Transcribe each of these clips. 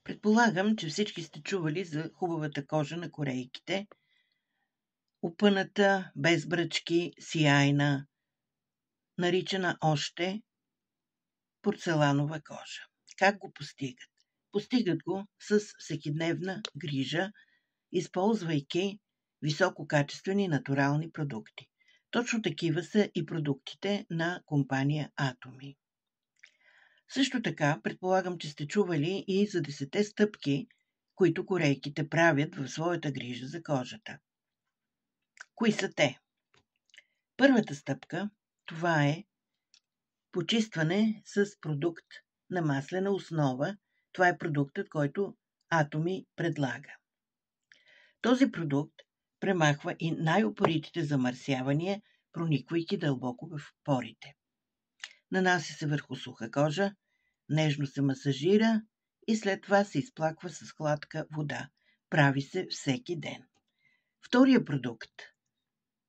Предполагам, че всички сте чували за хубавата кожа на корейките. Опъната, без бръчки, сияйна, наричана още порцеланова кожа. Как го постигат? Постигат го с всекидневна грижа, използвайки висококачествени натурални продукти. Точно такива са и продуктите на компания Atomy. Също така, предполагам, че сте чували и за 10 стъпки, които корейките правят в своята грижа за кожата. Кои са те? Първата стъпка, това е почистване с продукт на маслена основа. Това е продуктът, който Atomy предлага. Този продукт премахва и най-упоритите замърсявания, прониквайки дълбоко в порите. Нанася се върху суха кожа, нежно се масажира и след това се изплаква с хладка вода. Прави се всеки ден. Втория продукт,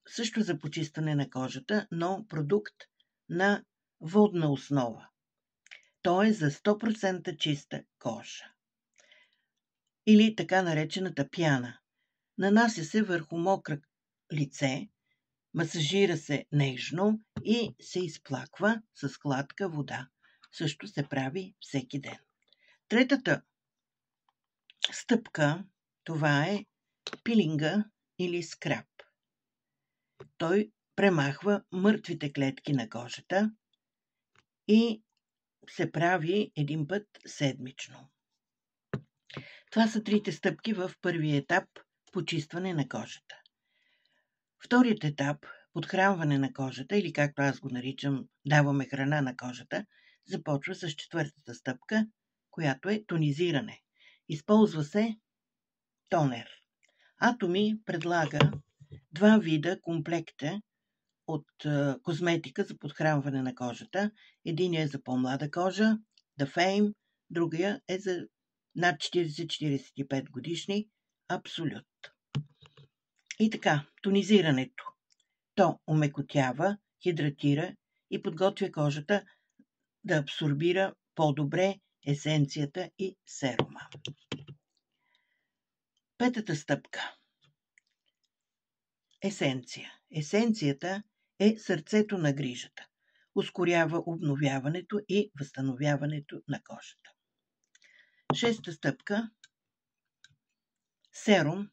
също за почистване на кожата, но продукт на водна основа. Той е за 100% чиста кожа. Или така наречената пяна. Нанася се върху мокро лице, масажира се нежно и се изплаква с хладка вода. Също се прави всеки ден. Третата стъпка, това е пилинга или скраб. Той премахва мъртвите клетки на кожата и се прави един път седмично. Това са трите стъпки в първия етап почистване на кожата. Вторият етап подхранване на кожата, или както аз го наричам, даваме храна на кожата, започва с четвъртата стъпка, която е тонизиране. Използва се тонер. Atomy предлага 2 вида комплекта от козметика за подхранване на кожата. Единият е за по-млада кожа, The Fame, другия е за над 40-45 годишни, Absolute. И така, тонизирането. То омекотява, хидратира и подготвя кожата да абсорбира по-добре есенцията и серума. Петата стъпка. Есенция. Есенцията е сърцето на грижата. Ускорява обновяването и възстановяването на кожата. Шеста стъпка. Серум.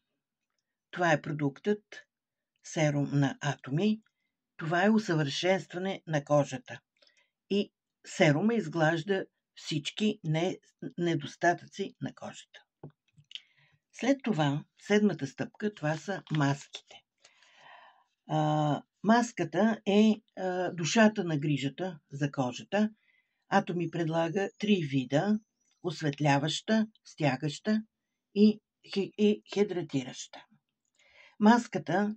Това е продуктът серум на Atomy. Това е усъвършенстване на кожата. И серума изглажда всички недостатъци на кожата. След това, седмата стъпка, това са маските. Маската е душата на грижата за кожата. Atomy предлага 3 вида: осветляваща, стягаща и хидратираща. Маската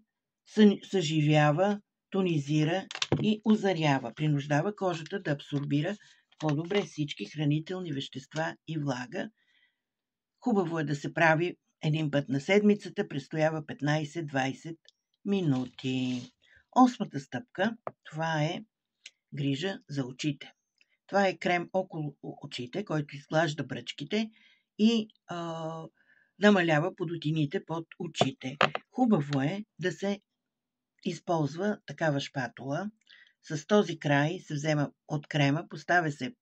съживява, тонизира и озарява. Принуждава кожата да абсорбира по-добре всички хранителни вещества и влага. Хубаво е да се прави един път на седмицата, престоява 15-20 минути. Осмата стъпка, това е грижа за очите. Това е крем около очите, който изглажда бръчките и намалява подотините под очите. Хубаво е да се използва такава шпатула. С този край се взема от крема, поставя се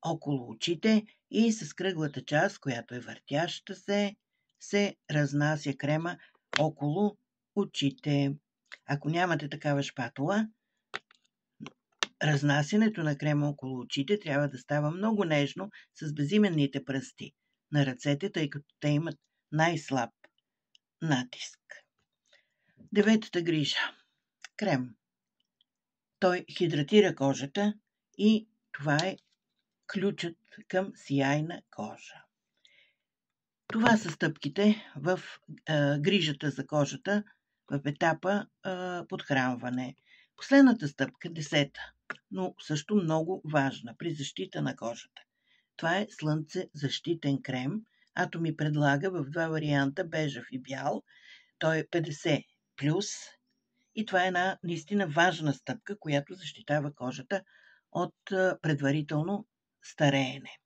около очите и с кръглата част, която е въртяща се разнася крема около очите. Ако нямате такава шпатула, разнасянето на крема около очите трябва да става много нежно с безименните пръсти на ръцете, тъй като те имат най-слаб натиск. Деветата грижа. Крем. Той хидратира кожата и това е ключът към сияйна кожа. Това са стъпките в грижата за кожата в етапа подхранване. Последната стъпка, 10-та, но също много важна при защита на кожата. Това е слънцезащитен крем. Atomy предлага в 2 варианта, бежев и бял. Той е 50+. И това е една наистина важна стъпка, която защитава кожата от предварително стареене.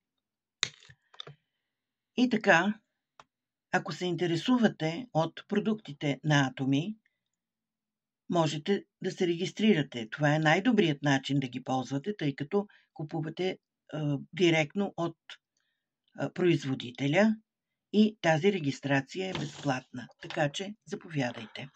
И така, ако се интересувате от продуктите на Атоми, можете да се регистрирате. Това е най-добрият начин да ги ползвате, тъй като купувате директно от производителя и тази регистрация е безплатна. Така че заповядайте.